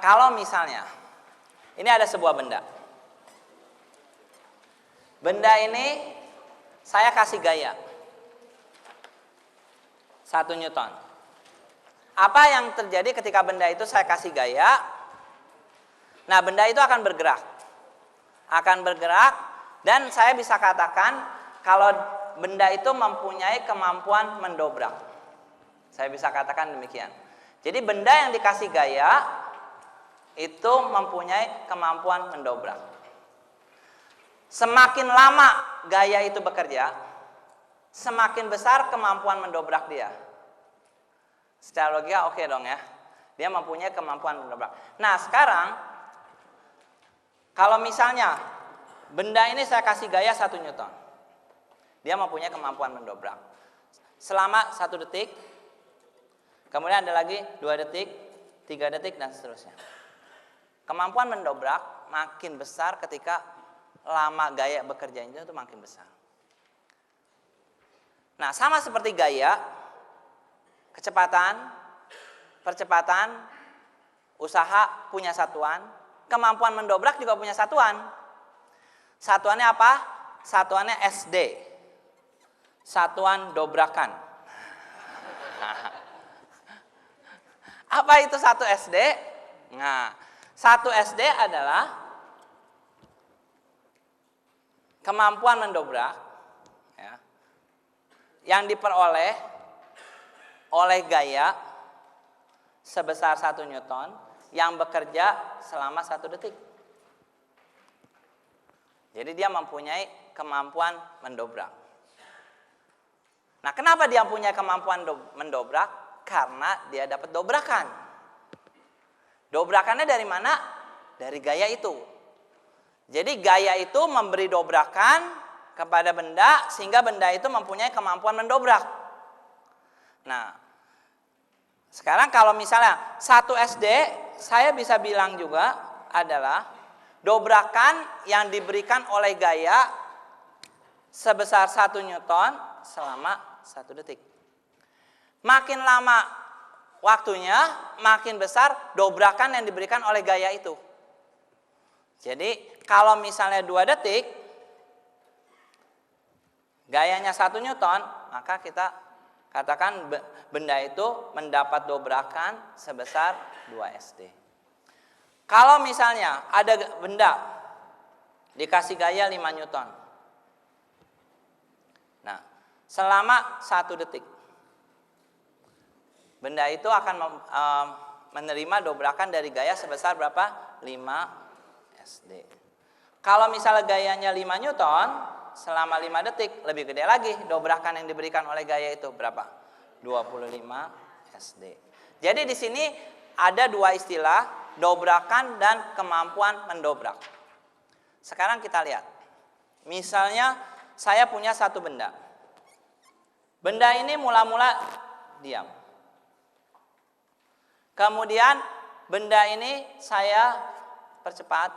kalau misalnya ini ada sebuah benda. Benda ini saya kasih gaya 1 Newton. Apa yang terjadi ketika benda itu saya kasih gaya? Nah, benda itu akan bergerak. Akan bergerak dan saya bisa katakan kalau benda itu mempunyai kemampuan mendobrak. Saya bisa katakan demikian. Jadi benda yang dikasih gaya itu mempunyai kemampuan mendobrak. Semakin lama gaya itu bekerja, semakin besar kemampuan mendobrak dia. Secara logika oke dong ya. Dia mempunyai kemampuan mendobrak. Nah, sekarang kalau misalnya benda ini saya kasih gaya 1 Newton. Dia mempunyai kemampuan mendobrak. Selama 1 detik, kemudian ada lagi 2 detik, 3 detik, dan seterusnya. Kemampuan mendobrak makin besar ketika lama gaya bekerja itu makin besar. Nah, sama seperti gaya, kecepatan, percepatan, usaha punya satuan, kemampuan mendobrak juga punya satuan. Satuannya apa? Satuannya SD. Satuan dobrakan. Apa itu 1 SD? Nah, 1 SD adalah kemampuan mendobrak ya, yang diperoleh oleh gaya sebesar 1 Newton yang bekerja selama 1 detik. Jadi dia mempunyai kemampuan mendobrak. Nah, kenapa dia punya kemampuan mendobrak? Karena dia dapat dobrakan. Dobrakannya dari mana? Dari gaya itu. Jadi gaya itu memberi dobrakan kepada benda sehingga benda itu mempunyai kemampuan mendobrak. Nah, sekarang kalau misalnya 1 SD, saya bisa bilang juga adalah dobrakan yang diberikan oleh gaya sebesar 1 Newton selama 1 detik. Makin lama waktunya, makin besar dobrakan yang diberikan oleh gaya itu. Jadi kalau misalnya 2 detik, gayanya 1 Newton, maka kita katakan benda itu mendapat dobrakan sebesar 2 SD. Kalau misalnya ada benda dikasih gaya 5 Newton. Nah, selama 1 detik, benda itu akan menerima dobrakan dari gaya sebesar berapa? 5 SD. Kalau misalnya gayanya 5 Newton, selama 5 detik lebih gede lagi dobrakan yang diberikan oleh gaya itu berapa? 25 SD. Jadi di sini ada 2 istilah, dobrakan dan kemampuan mendobrak. Sekarang kita lihat. Misalnya saya punya 1 benda. Benda ini mula-mula diam. Kemudian benda ini saya percepat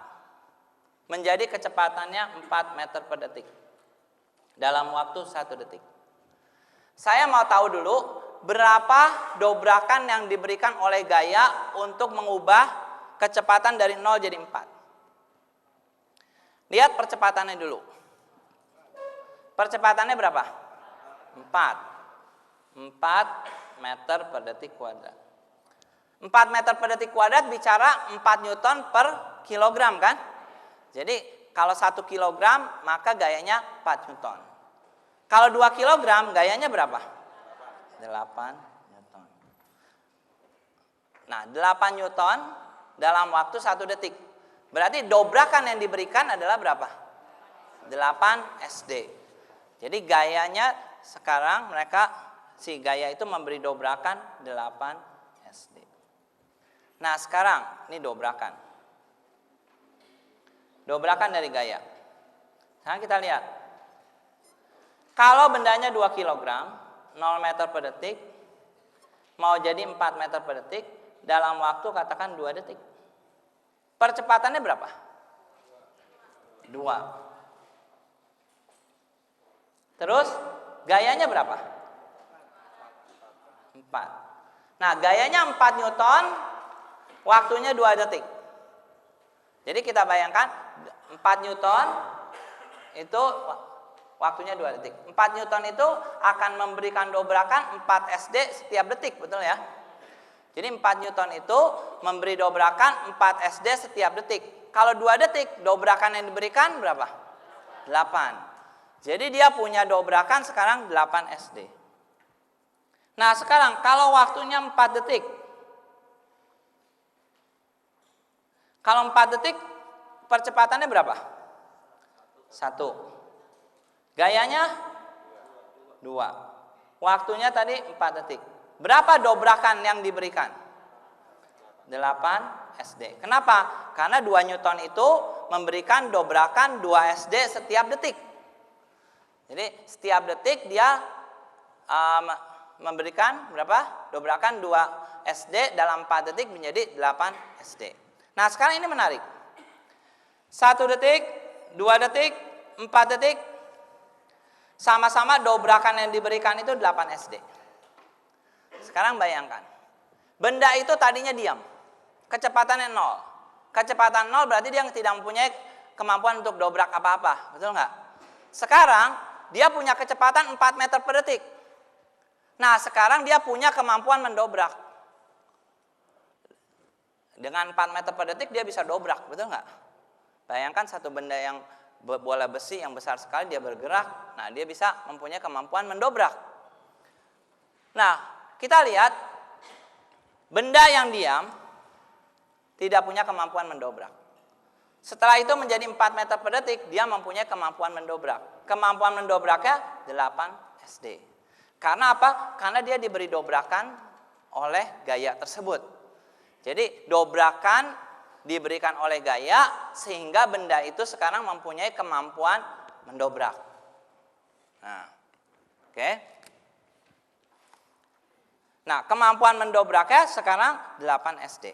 menjadi kecepatannya 4 meter per detik dalam waktu 1 detik. Saya mau tahu dulu berapa dobrakan yang diberikan oleh gaya untuk mengubah kecepatan dari 0 jadi 4. Lihat percepatannya dulu. Percepatannya berapa? 4 meter per detik kuadrat. 4 meter per detik kuadrat bicara 4 Newton per kilogram kan? Jadi kalau 1 kilogram maka gayanya 4 Newton. Kalau 2 kilogram gayanya berapa? 8 Newton. Nah, 8 Newton dalam waktu 1 detik. Berarti dobrakan yang diberikan adalah berapa? 8 SD. Jadi gayanya sekarang si gaya itu memberi dobrakan 8 SD. Nah, sekarang ini dobrakan. Dobrakan dari gaya. Sekarang kita lihat. Kalau bendanya 2 kg, 0 meter per detik, mau jadi 4 meter per detik, dalam waktu katakan 2 detik. Percepatannya berapa? 2. Terus gayanya berapa? 4. Nah, gayanya 4 Newton, waktunya 2 detik. Jadi kita bayangkan 4 Newton itu waktunya 2 detik. 4 Newton itu akan memberikan dobrakan 4 SD setiap detik, betul ya? Jadi 4 Newton itu memberi dobrakan 4 SD setiap detik. Kalau 2 detik, dobrakan yang diberikan berapa? 8. Jadi dia punya dobrakan sekarang 8 SD. Nah sekarang kalau waktunya 4 detik. Kalau 4 detik, percepatannya berapa? 1. Gayanya 2. Waktunya tadi 4 detik. Berapa dobrakan yang diberikan? 8 SD. Kenapa? Karena 2 Newton itu memberikan dobrakan 2 SD setiap detik. Jadi setiap detik dia memberikan berapa? Dobrakan 2 SD dalam 4 detik menjadi 8 SD. Nah sekarang ini menarik. 1 detik, 2 detik, 4 detik, sama-sama dobrakan yang diberikan itu 8 SD. Sekarang bayangkan, benda itu tadinya diam, kecepatannya 0. Kecepatan 0 berarti dia tidak mempunyai kemampuan untuk dobrak apa-apa, betul nggak? Sekarang dia punya kecepatan 4 meter per detik. Nah sekarang dia punya kemampuan mendobrak. Dengan 4 meter per detik dia bisa dobrak, betul nggak? Bayangkan satu benda yang bola besi yang besar sekali dia bergerak, nah dia bisa mempunyai kemampuan mendobrak. Nah, kita lihat benda yang diam tidak punya kemampuan mendobrak. Setelah itu menjadi 4 meter per detik, dia mempunyai kemampuan mendobrak. Kemampuan mendobraknya 8 SD. Karena apa? Karena dia diberi dobrakan oleh gaya tersebut. Jadi dobrakan diberikan oleh gaya sehingga benda itu sekarang mempunyai kemampuan mendobrak. Nah, oke. Nah, kemampuan mendobraknya sekarang 8 SD.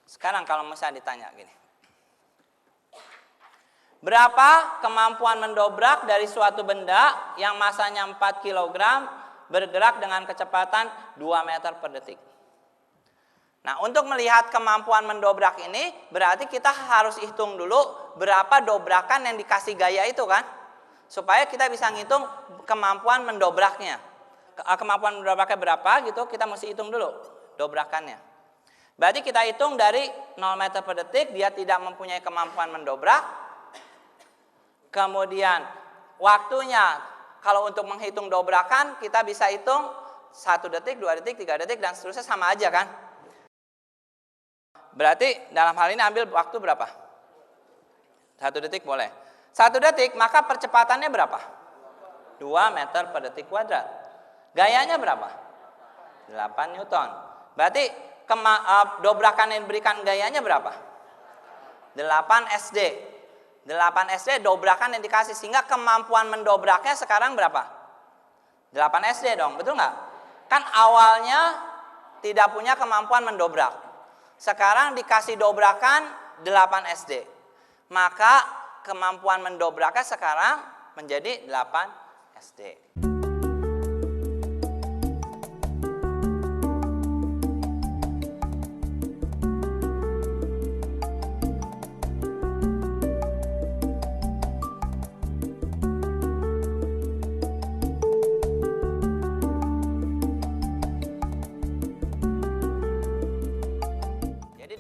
Sekarang kalau misalnya ditanya gini. Berapa kemampuan mendobrak dari suatu benda yang masanya 4 kg bergerak dengan kecepatan 2 meter per detik? Nah, untuk melihat kemampuan mendobrak ini, berarti kita harus hitung dulu berapa dobrakan yang dikasih gaya itu kan. Supaya kita bisa ngitung kemampuan mendobraknya. Kemampuan mendobraknya berapa gitu, kita mesti hitung dulu dobrakannya. Berarti kita hitung dari 0 meter per detik, dia tidak mempunyai kemampuan mendobrak. Kemudian waktunya, kalau untuk menghitung dobrakan, kita bisa hitung 1 detik, 2 detik, 3 detik, dan seterusnya sama aja kan. Berarti dalam hal ini ambil waktu berapa? 1 detik boleh. 1 detik maka percepatannya berapa? 2 meter per detik kuadrat. Gayanya berapa? 8 Newton. Berarti dobrakan yang diberikan gayanya berapa? 8 SD. 8 SD dobrakan yang dikasih. Sehingga kemampuan mendobraknya sekarang berapa? 8 SD dong, betul nggak? Kan awalnya tidak punya kemampuan mendobrak. Sekarang dikasih dobrakan 8 SD. Maka kemampuan mendobraknya sekarang menjadi 8 SD.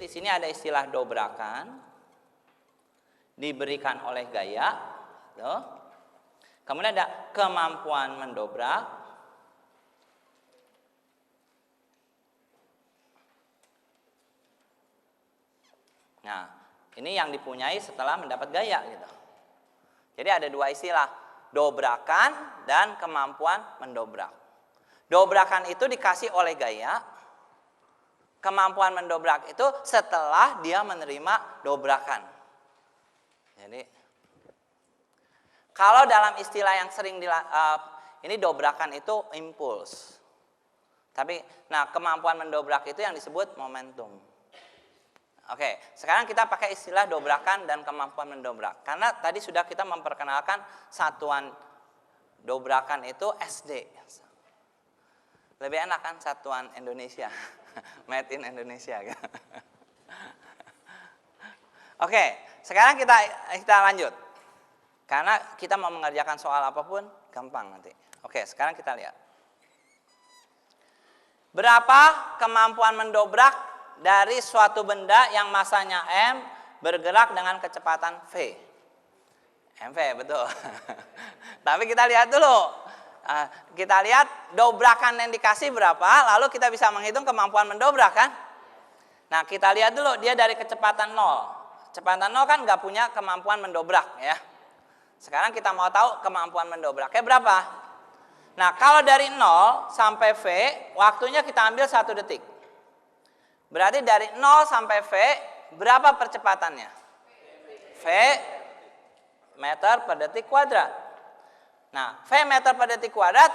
Di sini ada istilah dobrakan diberikan oleh gaya, tuh. Kemudian ada kemampuan mendobrak, nah ini yang dipunyai setelah mendapat gaya gitu. Jadi ada 2 istilah, dobrakan dan kemampuan mendobrak. Dobrakan itu dikasih oleh gaya. Kemampuan mendobrak itu setelah dia menerima dobrakan. Jadi kalau dalam istilah yang sering ini dobrakan itu impuls. Tapi nah kemampuan mendobrak itu yang disebut momentum. Oke, sekarang kita pakai istilah dobrakan dan kemampuan mendobrak. Karena tadi sudah kita memperkenalkan satuan dobrakan itu SD. Lebih enak kan satuan Indonesia. Made in Indonesia gitu. Oke, sekarang kita lanjut. Karena kita mau mengerjakan soal apapun gampang nanti. Oke, sekarang kita lihat. Berapa kemampuan mendobrak dari suatu benda yang masanya M bergerak dengan kecepatan V? MV, betul. Tapi kita lihat dulu. Kita lihat dobrakan yang dikasih berapa, lalu kita bisa menghitung kemampuan mendobrak kan? Nah, kita lihat dulu dia dari kecepatan 0. Kecepatan 0 kan nggak punya kemampuan mendobrak ya. Sekarang kita mau tahu kemampuan mendobraknya berapa. Nah, kalau dari 0 sampai V, waktunya kita ambil 1 detik. Berarti dari 0 sampai V, berapa percepatannya? V meter per detik kuadrat. Nah, V meter per detik kuadrat,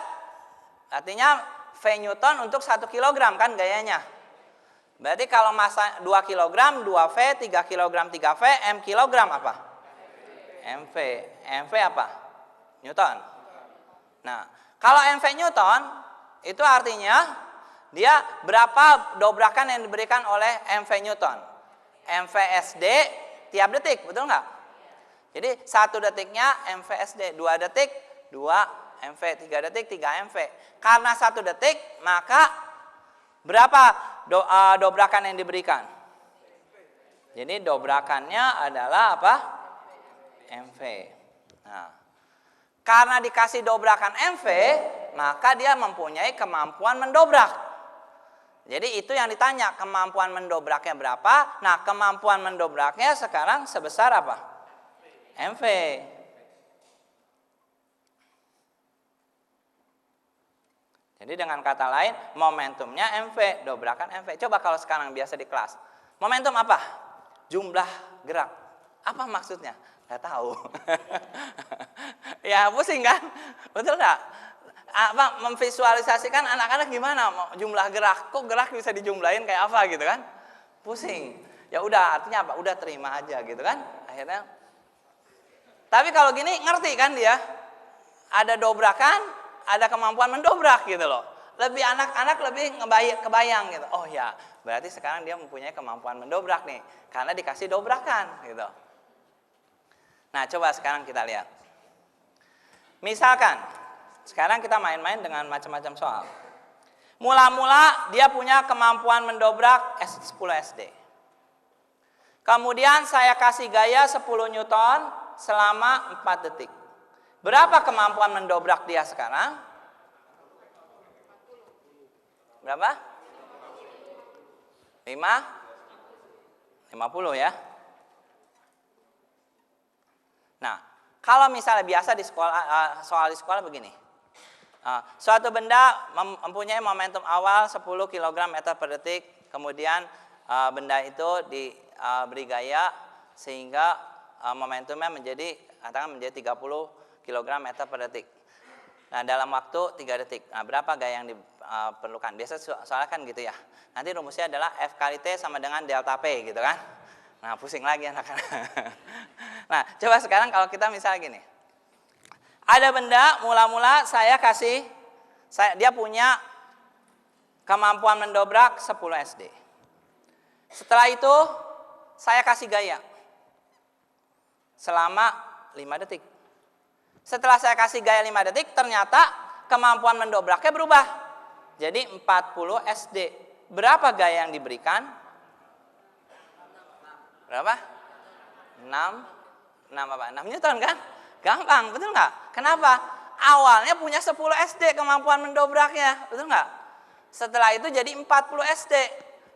artinya V Newton untuk 1 kilogram kan gayanya. Berarti kalau massa 2 kilogram, 2V, 3 kilogram, 3V, M kilogram apa? MV. MV apa? Newton. Nah, kalau MV Newton, itu artinya dia berapa dobrakan yang diberikan oleh MV Newton. MV SD tiap detik, betul nggak? Jadi 1 detiknya MV SD, 2 detik, 2 MV, 3 detik, 3 MV. Karena 1 detik, maka berapa dobrakan yang diberikan? Jadi dobrakannya adalah apa? MV. Nah, karena dikasih dobrakan MV, maka dia mempunyai kemampuan mendobrak. Jadi itu yang ditanya, kemampuan mendobraknya berapa? Nah, kemampuan mendobraknya sekarang sebesar apa? MV. Jadi dengan kata lain, momentumnya MV, dobrakan MV. Coba kalau sekarang biasa di kelas. Momentum apa? Jumlah gerak. Apa maksudnya? Nggak tahu. Ya pusing kan? Betul nggak? Apa memvisualisasikan anak-anak gimana jumlah gerak? Kok gerak bisa dijumlahin kayak apa gitu kan? Pusing. Ya udah, artinya apa? Udah terima aja gitu kan? Akhirnya. Tapi kalau gini ngerti kan dia? Ada dobrakan, ada kemampuan mendobrak gitu loh. Lebih anak-anak lebih kebayang gitu. Oh ya, berarti sekarang dia mempunyai kemampuan mendobrak nih, karena dikasih dobrakan gitu. Nah, coba sekarang kita lihat. Misalkan, sekarang kita main-main dengan macam-macam soal. Mula-mula dia punya kemampuan mendobrak 10 SD. Kemudian saya kasih gaya 10 Newton selama 4 detik. Berapa kemampuan mendobrak dia sekarang? Berapa? 50 ya. Nah, kalau misalnya biasa di sekolah, soal di sekolah begini. Suatu benda mempunyai momentum awal 10 kg meter per detik, kemudian benda itu diberi gaya sehingga momentumnya katakan menjadi 30 kg meter per detik. Nah, dalam waktu 3 detik. Nah, berapa gaya yang diperlukan? Biasa soalnya kan gitu ya. Nanti rumusnya adalah F kali T sama dengan delta P gitu kan. Nah, pusing lagi anak-anak. Nah, coba sekarang kalau kita misalnya gini. Ada benda, mula-mula dia punya kemampuan mendobrak 10 SD. Setelah itu, saya kasih gaya selama 5 detik. Setelah saya kasih gaya 5 detik, ternyata kemampuan mendobraknya berubah. Jadi 40 SD. Berapa gaya yang diberikan? Berapa? 6 Newton kan? Gampang, betul nggak? Kenapa? Awalnya punya 10 SD kemampuan mendobraknya, betul nggak? Setelah itu jadi 40 SD.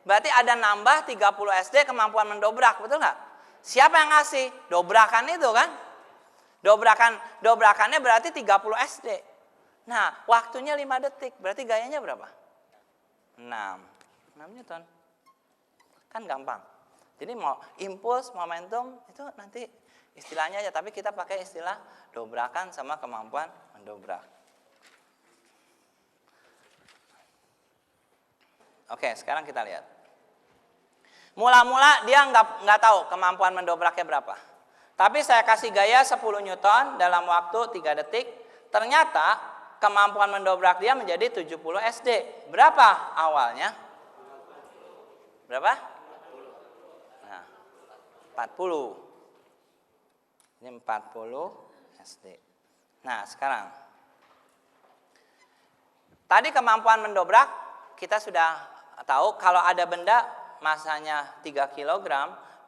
Berarti ada nambah 30 SD kemampuan mendobrak, betul nggak? Siapa yang ngasih? Dobrakan itu kan? Dobrakannya berarti 30 SD. Nah, waktunya 5 detik. Berarti gayanya berapa? 6 Newton. Kan gampang. Jadi mau impuls, momentum itu nanti istilahnya aja, tapi kita pakai istilah dobrakan sama kemampuan mendobrak. Oke, sekarang kita lihat. Mula-mula dia nggak tahu kemampuan mendobraknya berapa. Tapi saya kasih gaya 10 Newton dalam waktu 3 detik. Ternyata kemampuan mendobrak dia menjadi 70 SD. Berapa awalnya? Berapa? Nah, 40. Ini 40 SD. Nah, sekarang. Tadi kemampuan mendobrak, kita sudah tahu kalau ada benda masanya 3 kg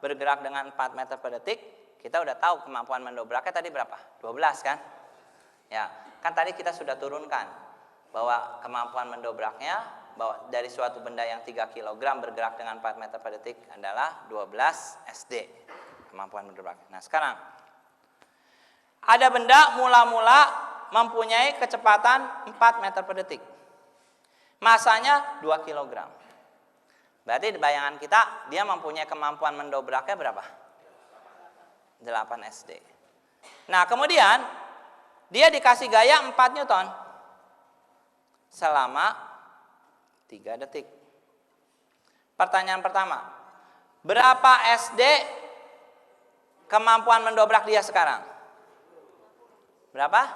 bergerak dengan 4 meter per detik, kita udah tahu kemampuan mendobraknya tadi berapa? 12 kan? Ya, kan tadi kita sudah turunkan bahwa kemampuan mendobraknya bahwa dari suatu benda yang 3 kg bergerak dengan 4 meter per detik adalah 12 SD kemampuan mendobrak. Nah, sekarang ada benda mula-mula mempunyai kecepatan 4 meter per detik. Masanya 2 kg. Berarti di bayangan kita dia mempunyai kemampuan mendobraknya berapa? 8 SD. Nah, kemudian dia dikasih gaya 4 Newton selama 3 detik. Pertanyaan pertama, berapa SD kemampuan mendobrak dia sekarang? Berapa?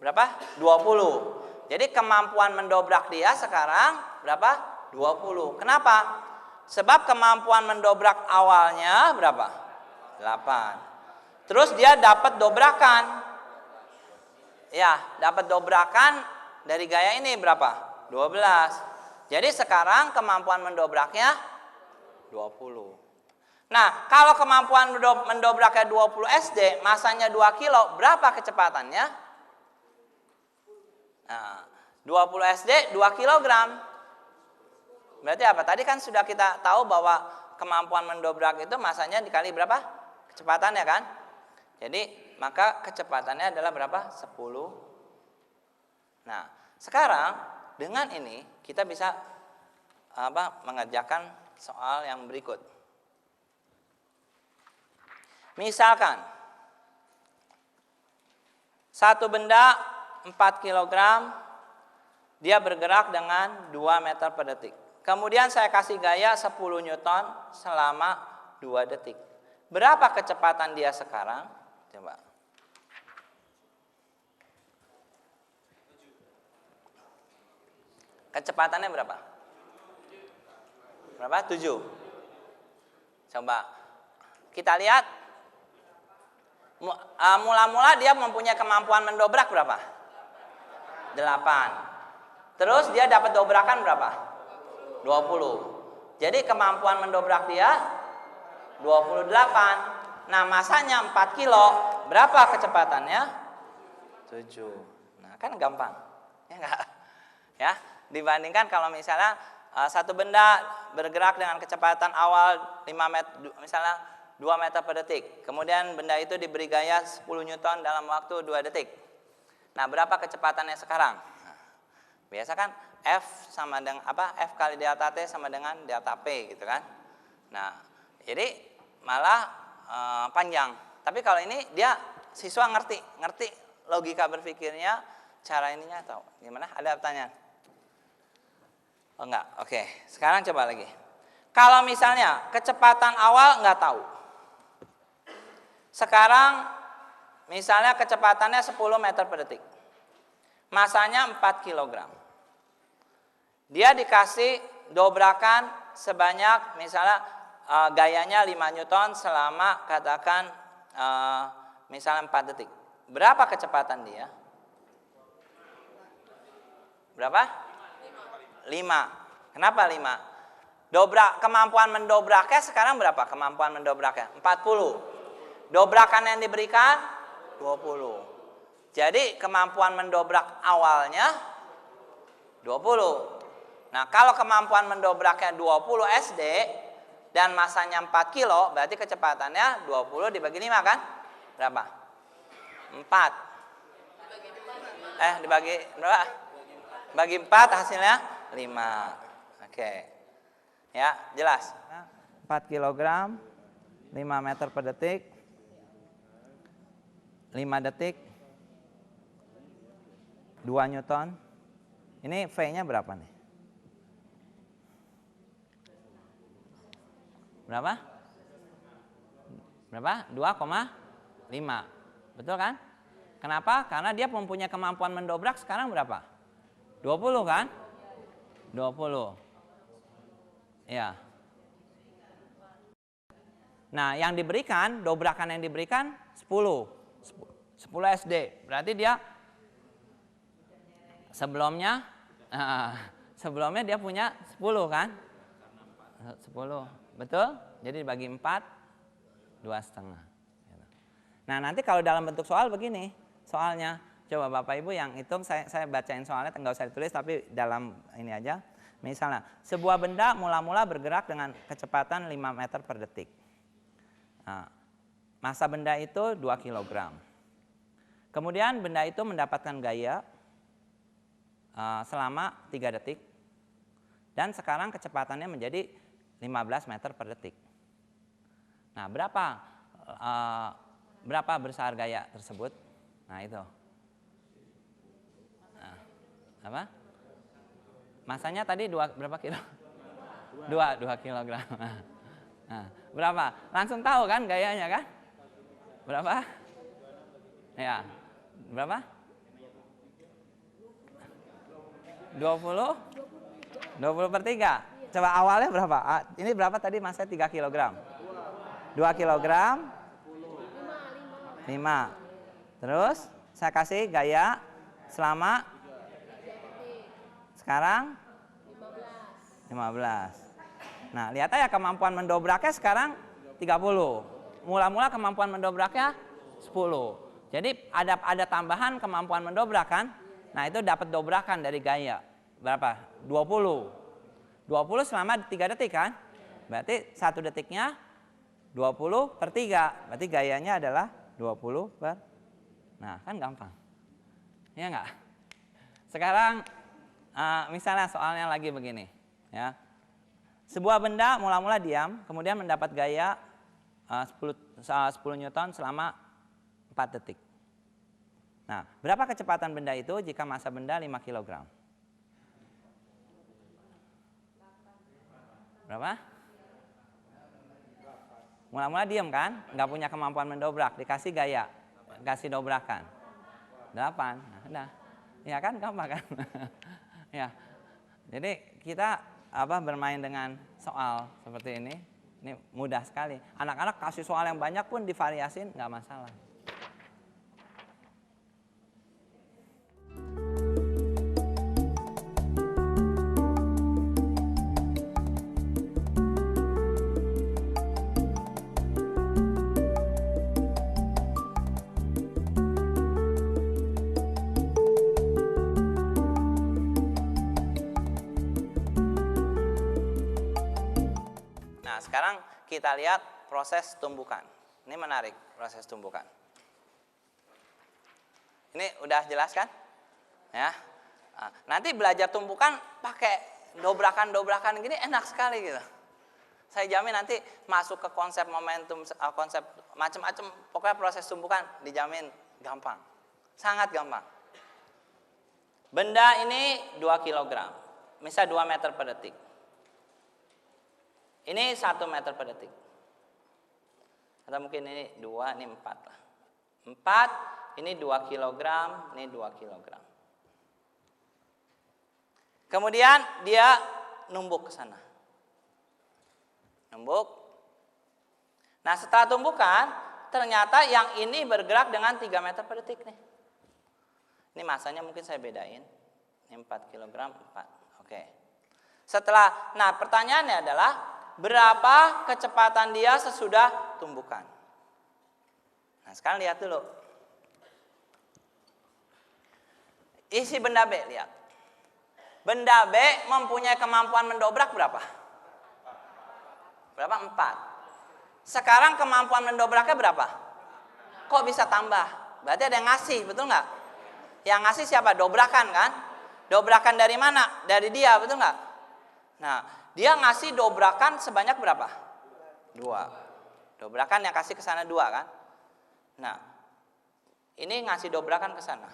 Berapa? 20. Jadi kemampuan mendobrak dia sekarang berapa? 20. Kenapa? Sebab kemampuan mendobrak awalnya berapa? 8. Terus dia dapat dobrakan. Ya, dapat dobrakan dari gaya ini berapa? 12. Jadi sekarang kemampuan mendobraknya 20. Nah, kalau kemampuan mendobraknya 20 SD, masanya 2 kilo, berapa kecepatannya? Nah, 20 SD 2 kilogram. Berarti apa? Tadi kan sudah kita tahu bahwa kemampuan mendobrak itu masanya dikali berapa? Kecepatannya kan? Jadi, maka kecepatannya adalah berapa? 10. Nah, sekarang dengan ini kita bisa mengerjakan soal yang berikut. Misalkan satu benda 4 kg dia bergerak dengan 2 meter per detik. Kemudian saya kasih gaya 10 Newton selama 2 detik. Berapa kecepatan dia sekarang? Coba. Kecepatannya berapa? Berapa? 7. Coba kita lihat. Mula-mula dia mempunyai kemampuan mendobrak berapa? 8. Terus dia dapat dobrakan berapa? 20. Jadi kemampuan mendobrak dia 28. Nah, masanya 4 kilo. Berapa kecepatannya? 7. Nah, kan gampang. Ya enggak? Ya, dibandingkan kalau misalnya satu benda bergerak dengan kecepatan awal 5 meter, misalnya 2 meter per detik. Kemudian benda itu diberi gaya 10 Newton dalam waktu 2 detik. Nah, berapa kecepatannya sekarang? Nah, biasa kan F sama dengan apa? F kali delta T sama dengan delta P gitu kan. Nah, jadi malah panjang. Tapi kalau ini dia siswa ngerti logika berpikirnya, cara ininya tahu. Gimana? Ada pertanyaan? Oh enggak. Oke. Sekarang coba lagi. Kalau misalnya kecepatan awal enggak tahu. Sekarang misalnya kecepatannya 10 meter per detik. Masanya 4 kg. Dia dikasih dobrakan sebanyak misalnya gayanya 5 Newton selama katakan misalnya 4 detik. Berapa kecepatan dia? Berapa? 5. Kenapa 5? Kemampuan mendobraknya sekarang berapa? Kemampuan mendobraknya 40. Dobrakan yang diberikan 20. Jadi kemampuan mendobrak awalnya 20. Nah, kalau kemampuan mendobraknya 20 SD dan masanya 4 kilo, berarti kecepatannya 20 dibagi 5 kan? Berapa? 4. Dibagi berapa? Bagi 4 hasilnya 5. Oke. Ya, jelas. 4 kilogram, 5 meter per detik. 5 detik 2 Newton. Ini V-nya berapa nih? Berapa? Berapa? 2,5. Betul kan? Kenapa? Karena dia mempunyai kemampuan mendobrak sekarang berapa? 20 kan? 20. Ya. Nah, yang diberikan, dobrakan yang diberikan 10 SD. Berarti dia sebelumnya dia punya 10 kan? 10. Betul? Jadi dibagi 4, 2,5. Nah, nanti kalau dalam bentuk soal begini, soalnya coba Bapak Ibu yang hitung, saya bacain soalnya, nggak usah ditulis tapi dalam ini aja. Misalnya, sebuah benda mula-mula bergerak dengan kecepatan 5 meter per detik. Nah, massa benda itu 2 kg. Kemudian benda itu mendapatkan gaya selama 3 detik. Dan sekarang kecepatannya menjadi 15 meter per detik. Nah, berapa besar gaya tersebut? Nah, itu. Nah, apa? Masanya tadi berapa kilo? 2 kilogram. Nah, berapa? Langsung tahu kan gayanya kan? Berapa? Ya. Berapa? 20 per 3. Coba awalnya berapa? Ini berapa tadi masanya 3 kilogram? 2 kilogram? 5. Terus saya kasih gaya selama sekarang 15. Nah, lihat aja kemampuan mendobraknya sekarang 30. Mula-mula kemampuan mendobraknya 10. Jadi ada tambahan kemampuan mendobrak kan? Nah, itu dapat dobrakan dari gaya. Berapa? 20. 20 selama 3 detik kan? Berarti 1 detiknya 20 per 3. Berarti gayanya adalah 20 per. Nah, kan gampang. Iya enggak? Sekarang misalnya soalnya lagi begini, ya. Sebuah benda mula-mula diam, kemudian mendapat gaya 10 Newton selama 4 detik. Nah, berapa kecepatan benda itu jika massa benda 5 kg? Berapa? Mula-mula diam kan? Nggak punya kemampuan mendobrak, dikasih gaya, kasih dobrakan. 8. Nah, udah. Ya kan gampang kan? Ya. Jadi kita bermain dengan soal seperti ini mudah sekali. Anak-anak kasih soal yang banyak pun divariasin nggak masalah. Sekarang kita lihat proses tumbukan. Ini menarik, proses tumbukan. Ini udah jelas kan? Ya. Nah, nanti belajar tumbukan pakai dobrakan-dobrakan gini enak sekali gitu. Saya jamin nanti masuk ke konsep momentum, konsep macam-macam, pokoknya proses tumbukan dijamin gampang. Sangat gampang. Benda ini 2 kg. Misal 2 meter per detik. Ini 1 meter per detik. Atau mungkin ini 2, ini 4 lah. 4, ini 2 kilogram, ini 2 kilogram. Kemudian dia numbuk ke sana. Numbuk. Nah, setelah tumbukan, ternyata yang ini bergerak dengan 3 meter per detik nih. Ini masanya mungkin saya bedain. Ini 4 kilogram, 4. Oke. Nah pertanyaannya adalah, berapa kecepatan dia sesudah tumbukan? Nah, sekarang lihat dulu. Isi benda B, lihat. Benda B mempunyai kemampuan mendobrak berapa? Berapa? 4. Sekarang kemampuan mendobraknya berapa? Kok bisa tambah? Berarti ada yang ngasih, betul nggak? Yang ngasih siapa? Dobrakan kan? Dobrakan dari mana? Dari dia, betul nggak? Nah, dia ngasih dobrakan sebanyak berapa? 2. Dobrakan yang kasih ke sana 2 kan? Nah, ini ngasih dobrakan ke sana.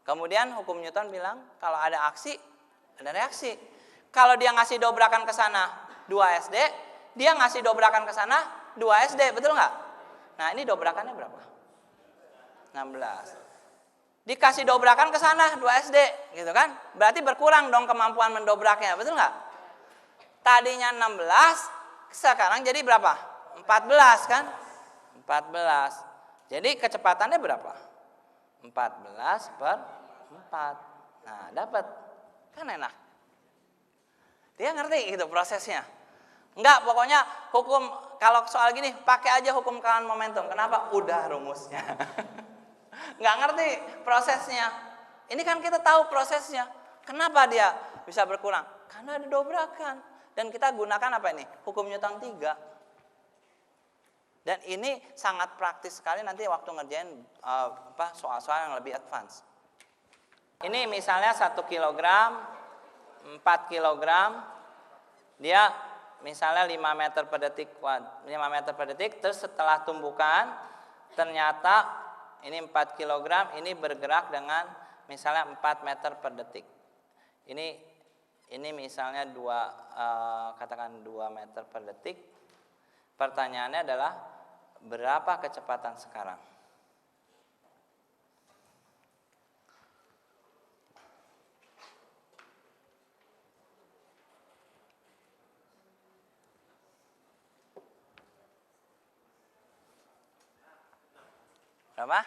Kemudian hukum Newton bilang kalau ada aksi, ada reaksi. Kalau dia ngasih dobrakan ke sana 2 SD, dia ngasih dobrakan ke sana 2 SD, betul nggak? Nah, ini dobrakannya berapa? 16. dikasih dobrakan ke sana 2 SD, gitu kan? Berarti berkurang dong kemampuan mendobraknya, betul nggak? Tadinya 16, sekarang jadi berapa? 14 kan? 14. Jadi kecepatannya berapa? 14/4. Nah, dapat. Kan enak. Dia ngerti gitu prosesnya. Enggak, pokoknya hukum, kalau soal gini, pakai aja hukum kawan momentum. Kenapa? Udah rumusnya. Enggak ngerti prosesnya. Ini kan kita tahu prosesnya. Kenapa dia bisa berkurang? Karena ada dobrakan. Dan kita gunakan apa ini? Hukum Newton 3. Dan ini sangat praktis sekali nanti waktu ngerjain soal-soal yang lebih advance. Ini misalnya 1 kilogram, 4 kilogram, dia misalnya 5 meter per detik, 5 meter per detik, terus setelah tumbukan, ternyata ini 4 kilogram, ini bergerak dengan misalnya 4 meter per detik. Ini misalnya katakan 2 meter per detik. Pertanyaannya adalah, berapa kecepatan sekarang? Berapa?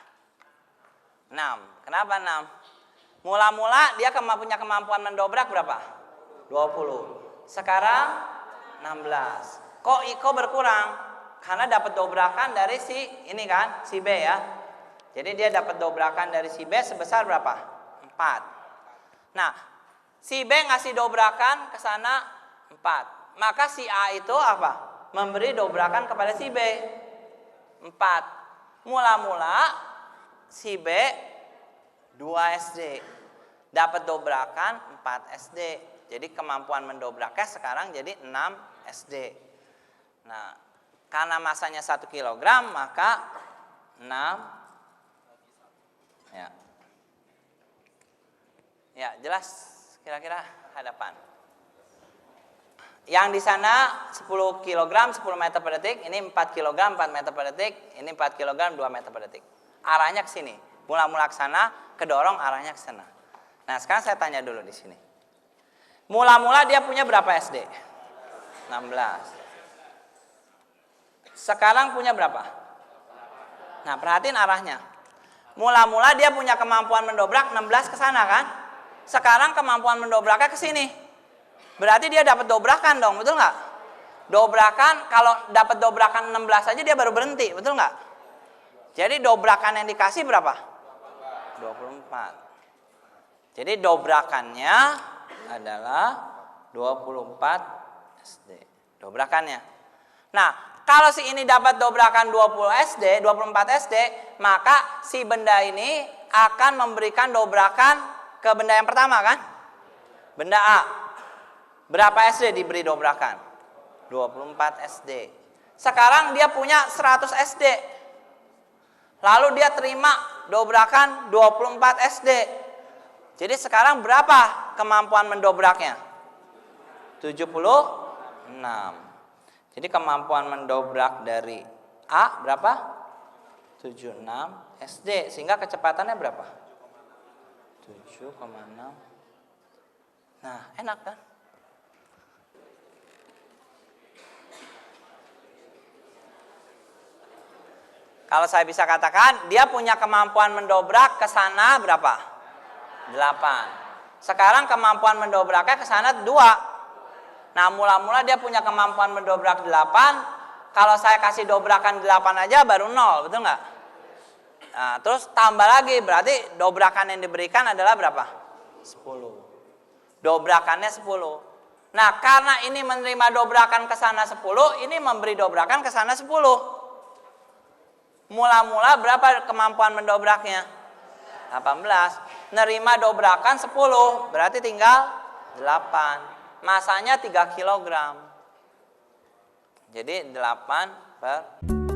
6. Kenapa 6? Mula-mula dia punya kemampuan mendobrak berapa? 20. Sekarang 16. Kok berkurang? Karena dapat dobrakan dari si ini kan, si B ya. Jadi dia dapat dobrakan dari si B sebesar berapa? 4. Nah, si B ngasih dobrakan ke sana 4. Maka si A itu apa? Memberi dobrakan kepada si B 4. Mula-mula si B 2 SD. Dapat dobrakan 4 SD. Jadi kemampuan mendobraknya sekarang jadi 6 SD. Nah, karena masanya 1 kilogram, maka 6. Ya, jelas kira-kira hadapan. Yang di sana 10 kilogram 10 meter per detik, ini 4 kilogram 4 meter per detik, ini 4 kilogram 2 meter per detik. Arahnya ke sini. Mula-mula ke sana, kedorong arahnya ke sana. Nah, sekarang saya tanya dulu di sini. Mula-mula dia punya berapa SD? 16. Sekarang punya berapa? Nah, perhatiin arahnya. Mula-mula dia punya kemampuan mendobrak 16 ke sana kan? Sekarang kemampuan mendobraknya ke sini. Berarti dia dapat dobrakan dong, betul nggak? Dobrakan, kalau dapat dobrakan 16 aja dia baru berhenti, betul nggak? Jadi dobrakan yang dikasih berapa? 24. Jadi dobrakannya adalah 24 SD. Dobrakannya. Nah, kalau si ini dapat dobrakan 24 SD, maka si benda ini akan memberikan dobrakan ke benda yang pertama kan? Benda A. Berapa SD diberi dobrakan? 24 SD. Sekarang dia punya 100 SD. Lalu dia terima dobrakan 24 SD. Jadi sekarang berapa kemampuan mendobraknya? 76. Jadi kemampuan mendobrak dari A berapa? 76 SD. Sehingga kecepatannya berapa? 7,6. Nah, enak kan? Kalau saya bisa katakan, dia punya kemampuan mendobrak ke sana berapa? 8. Sekarang kemampuan mendobraknya ke sana 2. Nah, mula-mula dia punya kemampuan mendobrak 8. Kalau saya kasih dobrakan 8 aja baru 0, betul nggak? Nah, terus tambah lagi, berarti dobrakan yang diberikan adalah berapa? 10. Dobrakannya 10. Nah, karena ini menerima dobrakan ke sana 10, ini memberi dobrakan ke sana 10. Mula-mula berapa kemampuan mendobraknya? 18. Nerima dobrakan 10, berarti tinggal 8. Masanya 3 kilogram. Jadi 8/.